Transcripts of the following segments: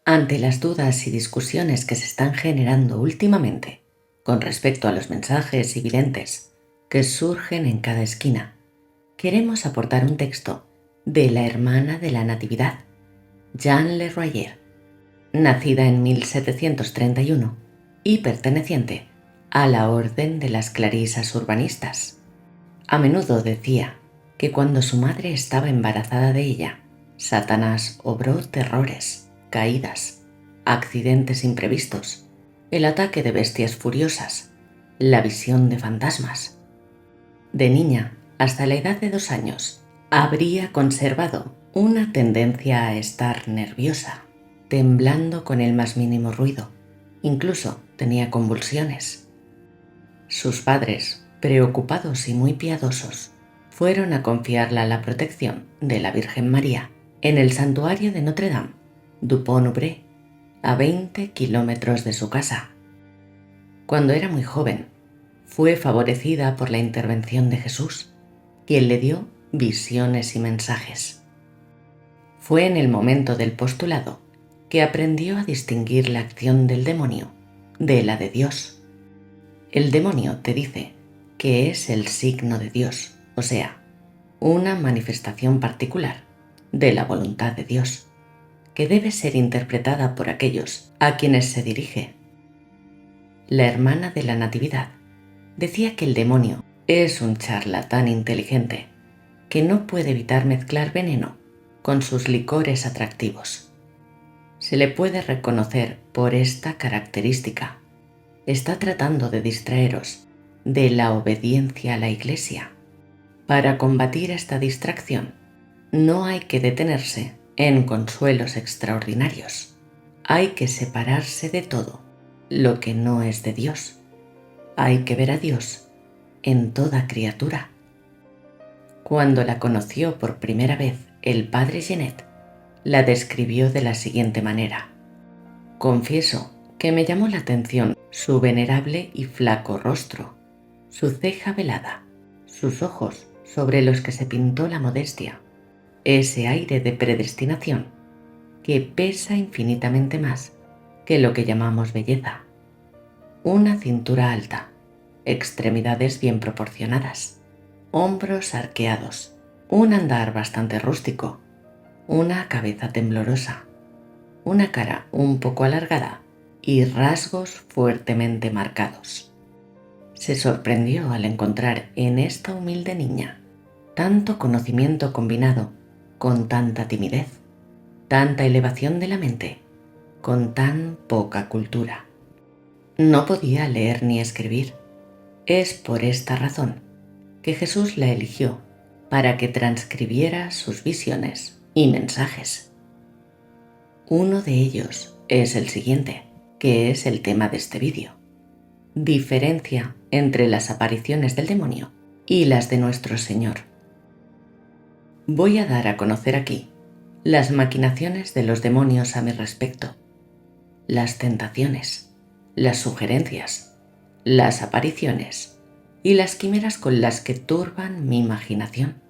Ante las dudas y discusiones que se están generando últimamente con respecto a los mensajes y videntes que surgen en cada esquina, queremos aportar un texto de la hermana de la Natividad, Jeanne Le Royer, nacida en 1731 y perteneciente a la Orden de las Clarisas Urbanistas. A menudo decía que cuando su madre estaba embarazada de ella, Satanás obró terrores, caídas, accidentes imprevistos, el ataque de bestias furiosas, la visión de fantasmas. De niña, hasta la edad de 2 años, habría conservado una tendencia a estar nerviosa, temblando con el más mínimo ruido. Incluso tenía convulsiones. Sus padres, preocupados y muy piadosos, fueron a confiarla la protección de la Virgen María en el santuario de Notre-Dame du Pont-Aubré, a 20 kilómetros de su casa. Cuando era muy joven, fue favorecida por la intervención de Jesús, quien le dio visiones y mensajes. Fue en el momento del postulado que aprendió a distinguir la acción del demonio de la de Dios. El demonio te dice que es el signo de Dios, o sea, una manifestación particular de la voluntad de Dios, que debe ser interpretada por aquellos a quienes se dirige. La hermana de la Natividad decía que el demonio es un charlatán inteligente que no puede evitar mezclar veneno con sus licores atractivos. Se le puede reconocer por esta característica. Está tratando de distraeros de la obediencia a la Iglesia. Para combatir esta distracción, no hay que detenerse en consuelos extraordinarios. Hay que separarse de todo lo que no es de Dios. Hay que ver a Dios en toda criatura. Cuando la conoció por primera vez el padre Genet, la describió de la siguiente manera: confieso que me llamó la atención su venerable y flaco rostro, su ceja velada, sus ojos sobre los que se pintó la modestia, ese aire de predestinación que pesa infinitamente más que lo que llamamos belleza, una cintura alta, extremidades bien proporcionadas, hombros arqueados, un andar bastante rústico, una cabeza temblorosa, una cara un poco alargada y rasgos fuertemente marcados. Se sorprendió al encontrar en esta humilde niña tanto conocimiento combinado con tanta timidez, tanta elevación de la mente, con tan poca cultura. No podía leer ni escribir. Es por esta razón que Jesús la eligió para que transcribiera sus visiones y mensajes. Uno de ellos es el siguiente, que es el tema de este vídeo: diferencia entre las apariciones del demonio y las de nuestro Señor. Voy a dar a conocer aquí las maquinaciones de los demonios a mi respecto, las tentaciones, las sugerencias, las apariciones y las quimeras con las que turban mi imaginación.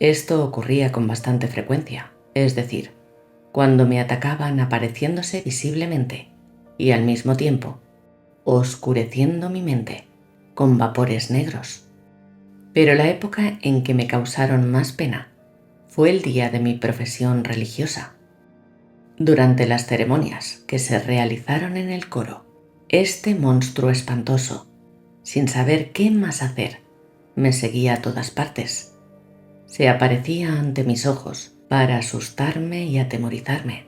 Esto ocurría con bastante frecuencia, es decir, cuando me atacaban apareciéndose visiblemente y al mismo tiempo oscureciendo mi mente con vapores negros. Pero la época en que me causaron más pena fue el día de mi profesión religiosa. Durante las ceremonias que se realizaron en el coro, este monstruo espantoso, sin saber qué más hacer, me seguía a todas partes. Se aparecía ante mis ojos para asustarme y atemorizarme.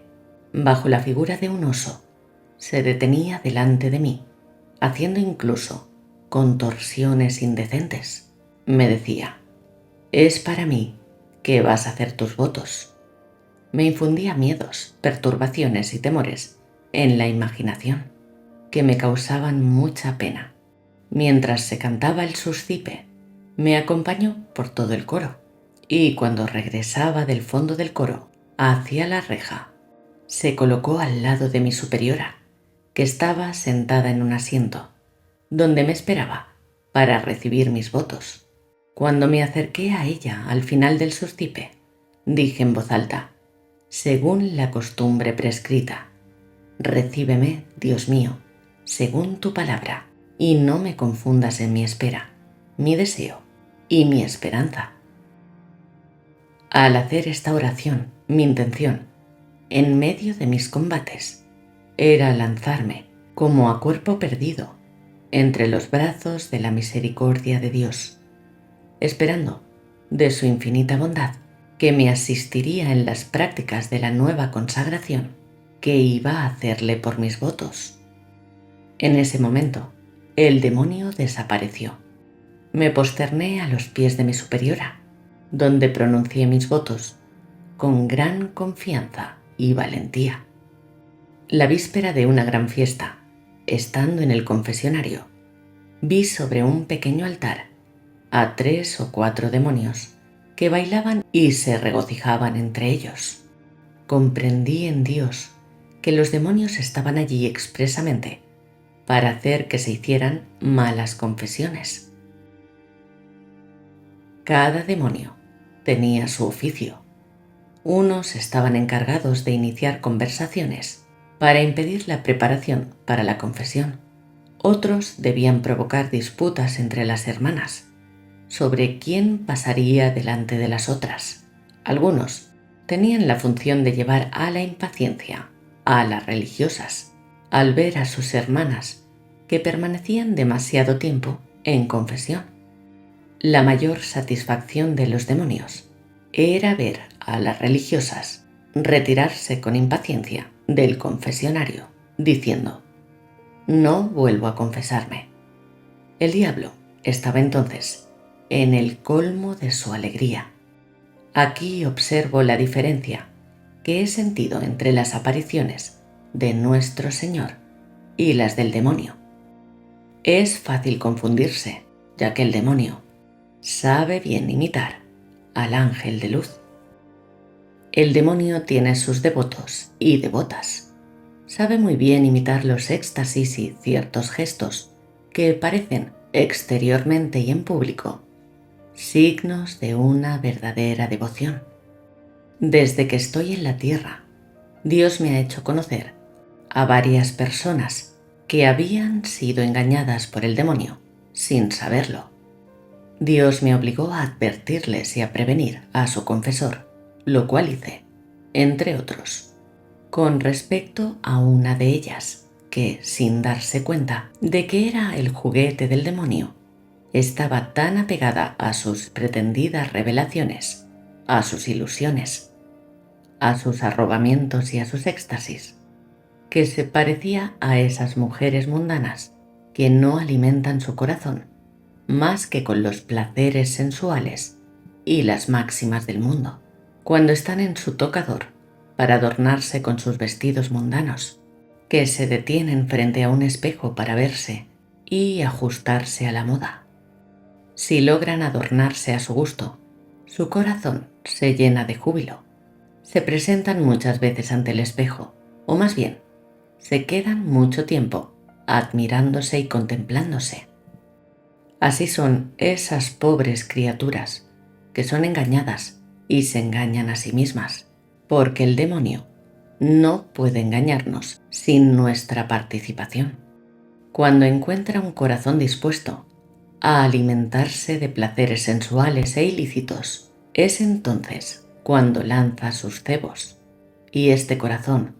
Bajo la figura de un oso, se detenía delante de mí, haciendo incluso contorsiones indecentes. Me decía: es para mí que vas a hacer tus votos. Me infundía miedos, perturbaciones y temores en la imaginación que me causaban mucha pena. Mientras se cantaba el suscipe, me acompañó por todo el coro, y cuando regresaba del fondo del coro hacia la reja, se colocó al lado de mi superiora, que estaba sentada en un asiento, donde me esperaba para recibir mis votos. Cuando me acerqué a ella al final del suscipe, dije en voz alta: según la costumbre prescrita. Recíbeme, Dios mío, según tu palabra, y no me confundas en mi espera, mi deseo y mi esperanza. Al hacer esta oración, mi intención, en medio de mis combates, era lanzarme, como a cuerpo perdido, entre los brazos de la misericordia de Dios, esperando, de su infinita bondad, que me asistiría en las prácticas de la nueva consagración que iba a hacerle por mis votos. En ese momento, el demonio desapareció. Me posterné a los pies de mi superiora, donde pronuncié mis votos con gran confianza y valentía. La víspera de una gran fiesta, estando en el confesionario, vi sobre un pequeño altar a 3 o 4 demonios que bailaban y se regocijaban entre ellos. Comprendí en Dios que los demonios estaban allí expresamente para hacer que se hicieran malas confesiones. Cada demonio tenía su oficio. Unos estaban encargados de iniciar conversaciones para impedir la preparación para la confesión. Otros debían provocar disputas entre las hermanas sobre quién pasaría delante de las otras. Algunos tenían la función de llevar a la impaciencia a las religiosas al ver a sus hermanas que permanecían demasiado tiempo en confesión. La mayor satisfacción de los demonios era ver a las religiosas retirarse con impaciencia del confesionario, diciendo: «No vuelvo a confesarme». El diablo estaba entonces en el colmo de su alegría. Aquí observo la diferencia que he sentido entre las apariciones de nuestro Señor y las del demonio. Es fácil confundirse, ya que el demonio sabe bien imitar al ángel de luz. El demonio tiene sus devotos y devotas. Sabe muy bien imitar los éxtasis y ciertos gestos que parecen exteriormente y en público signos de una verdadera devoción. Desde que estoy en la tierra, Dios me ha hecho conocer a varias personas que habían sido engañadas por el demonio sin saberlo. Dios me obligó a advertirles y a prevenir a su confesor, lo cual hice, entre otros, con respecto a una de ellas que, sin darse cuenta de que era el juguete del demonio, estaba tan apegada a sus pretendidas revelaciones, a sus ilusiones, a sus arrobamientos y a sus éxtasis, que se parecía a esas mujeres mundanas que no alimentan su corazón más que con los placeres sensuales y las máximas del mundo, cuando están en su tocador para adornarse con sus vestidos mundanos, que se detienen frente a un espejo para verse y ajustarse a la moda. Si logran adornarse a su gusto, su corazón se llena de júbilo. Se presentan muchas veces ante el espejo, o más bien, se quedan mucho tiempo admirándose y contemplándose. Así son esas pobres criaturas que son engañadas y se engañan a sí mismas, porque el demonio no puede engañarnos sin nuestra participación. Cuando encuentra un corazón dispuesto a alimentarse de placeres sensuales e ilícitos, es entonces cuando lanza sus cebos, y este corazón,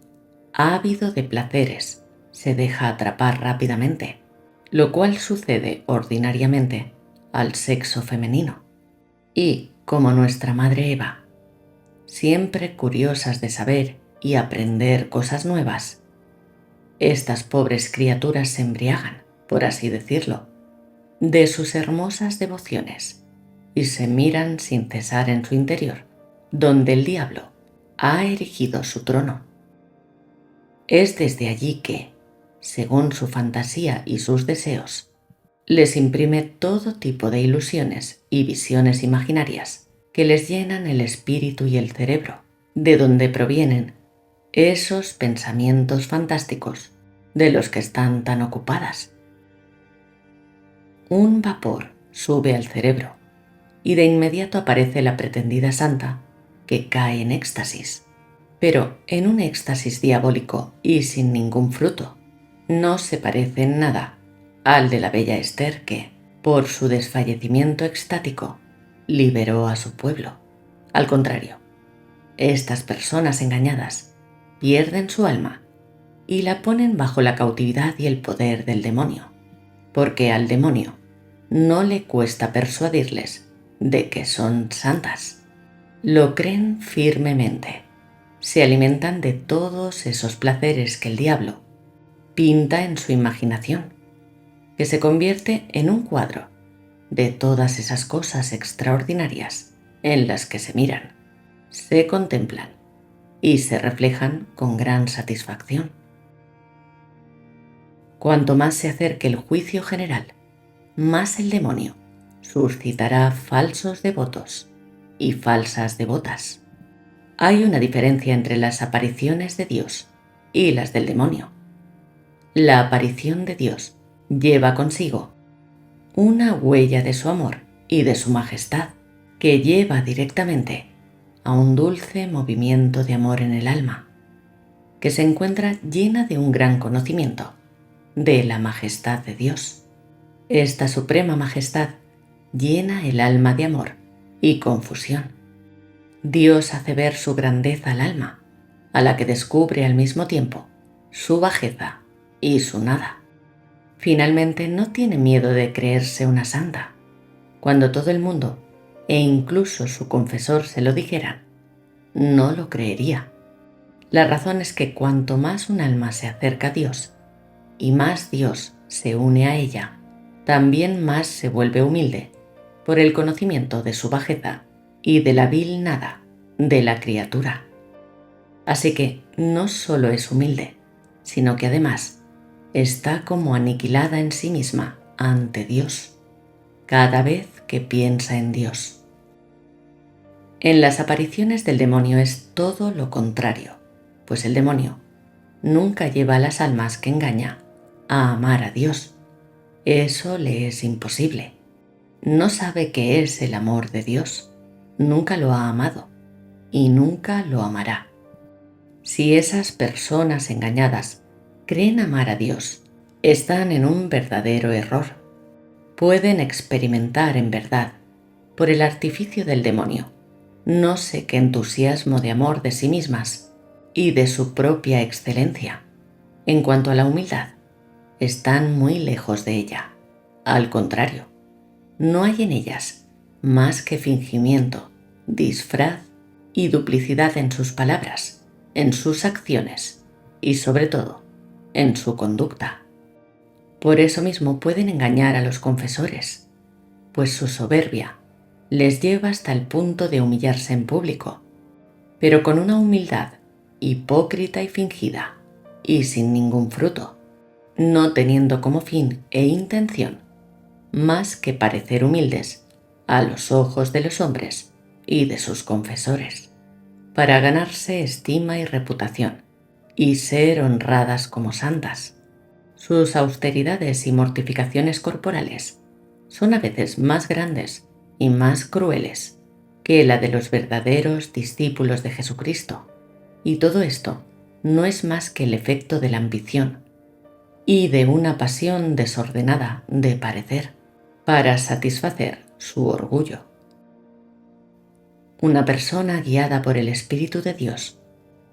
ávido de placeres, se deja atrapar rápidamente, lo cual sucede ordinariamente al sexo femenino. Y, como nuestra madre Eva, siempre curiosas de saber y aprender cosas nuevas, estas pobres criaturas se embriagan, por así decirlo, de sus hermosas devociones y se miran sin cesar en su interior, donde el diablo ha erigido su trono. Es desde allí que, según su fantasía y sus deseos, les imprime todo tipo de ilusiones y visiones imaginarias que les llenan el espíritu y el cerebro, de donde provienen esos pensamientos fantásticos de los que están tan ocupadas. Un vapor sube al cerebro y de inmediato aparece la pretendida santa que cae en éxtasis. pero en un éxtasis diabólico y sin ningún fruto. No se parece en nada al de la bella Esther que, por su desfallecimiento extático, liberó a su pueblo. Al contrario, estas personas engañadas pierden su alma y la ponen bajo la cautividad y el poder del demonio, porque al demonio no le cuesta persuadirles de que son santas. Lo creen firmemente. Se alimentan de todos esos placeres que el diablo pinta en su imaginación, que se convierte en un cuadro de todas esas cosas extraordinarias en las que se miran, se contemplan y se reflejan con gran satisfacción. Cuanto más se acerque el juicio general, más el demonio suscitará falsos devotos y falsas devotas. Hay una diferencia entre las apariciones de Dios y las del demonio. La aparición de Dios lleva consigo una huella de su amor y de su majestad que lleva directamente a un dulce movimiento de amor en el alma, que se encuentra llena de un gran conocimiento de la majestad de Dios. Esta suprema majestad llena el alma de amor y confusión. Dios hace ver su grandeza al alma, a la que descubre al mismo tiempo su bajeza y su nada. Finalmente no tiene miedo de creerse una santa. Cuando todo el mundo, e incluso su confesor, se lo dijeran, no lo creería. La razón es que cuanto más un alma se acerca a Dios y más Dios se une a ella, también más se vuelve humilde por el conocimiento de su bajeza y de la vil nada de la criatura. Así que no solo es humilde, sino que además está como aniquilada en sí misma ante Dios, cada vez que piensa en Dios. En las apariciones del demonio es todo lo contrario, pues el demonio nunca lleva a las almas que engaña a amar a Dios. Eso le es imposible. No sabe qué es el amor de Dios, nunca lo ha amado y nunca lo amará. Si esas personas engañadas creen amar a Dios, están en un verdadero error. Pueden experimentar en verdad, por el artificio del demonio, no sé qué entusiasmo de amor de sí mismas y de su propia excelencia. En cuanto a la humildad, están muy lejos de ella. Al contrario, no hay en ellas más que fingimiento, disfraz y duplicidad en sus palabras, en sus acciones y sobre todo en su conducta. Por eso mismo pueden engañar a los confesores, pues su soberbia les lleva hasta el punto de humillarse en público, pero con una humildad hipócrita y fingida y sin ningún fruto, no teniendo como fin e intención más que parecer humildes a los ojos de los hombres y de sus confesores, para ganarse estima y reputación y ser honradas como santas. Sus austeridades y mortificaciones corporales son a veces más grandes y más crueles que la de los verdaderos discípulos de Jesucristo, y todo esto no es más que el efecto de la ambición y de una pasión desordenada de parecer para satisfacer su orgullo. Una persona guiada por el Espíritu de Dios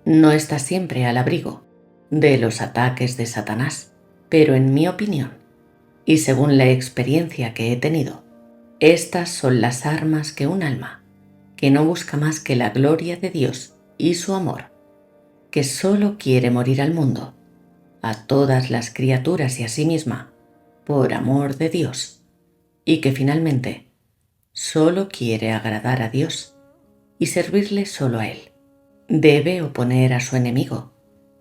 no está siempre al abrigo de los ataques de Satanás, pero en mi opinión, y según la experiencia que he tenido, estas son las armas que un alma, que no busca más que la gloria de Dios y su amor, que solo quiere morir al mundo, a todas las criaturas y a sí misma, por amor de Dios, y que finalmente solo quiere agradar a Dios y servirle solo a Él. Debe oponer a su enemigo,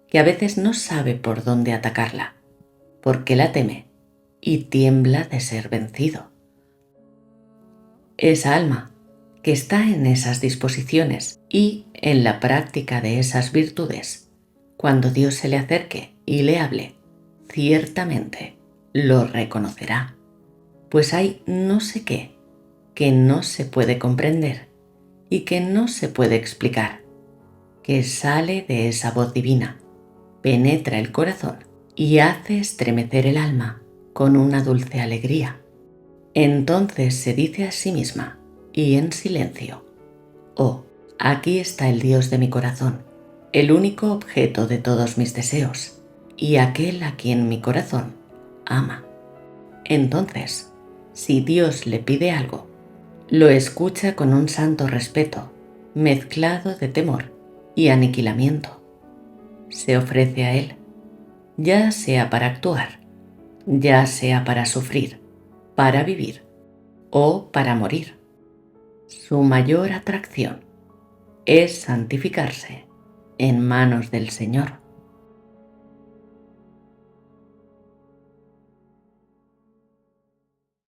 que a veces no sabe por dónde atacarla, porque la teme y tiembla de ser vencido. Esa alma que está en esas disposiciones y en la práctica de esas virtudes, cuando Dios se le acerque y le hable, ciertamente lo reconocerá, pues hay no sé qué que no se puede comprender y que no se puede explicar, que sale de esa voz divina, penetra el corazón y hace estremecer el alma con una dulce alegría. Entonces se dice a sí misma y en silencio: oh, aquí está el Dios de mi corazón, el único objeto de todos mis deseos y aquel a quien mi corazón ama. Entonces, si Dios le pide algo, lo escucha con un santo respeto, mezclado de temor y aniquilamiento. Se ofrece a Él, ya sea para actuar, ya sea para sufrir, para vivir o para morir. Su mayor atracción es santificarse en manos del Señor.